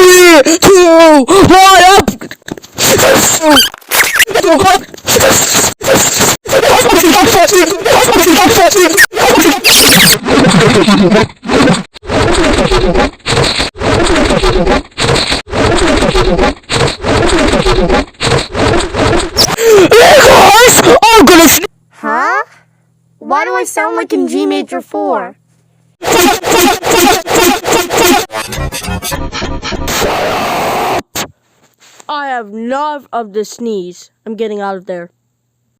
3, 2, 1, up! I'm gonna Huh? Why do I sound like in G major 4? I have enough of the sneeze. I'm getting out of there.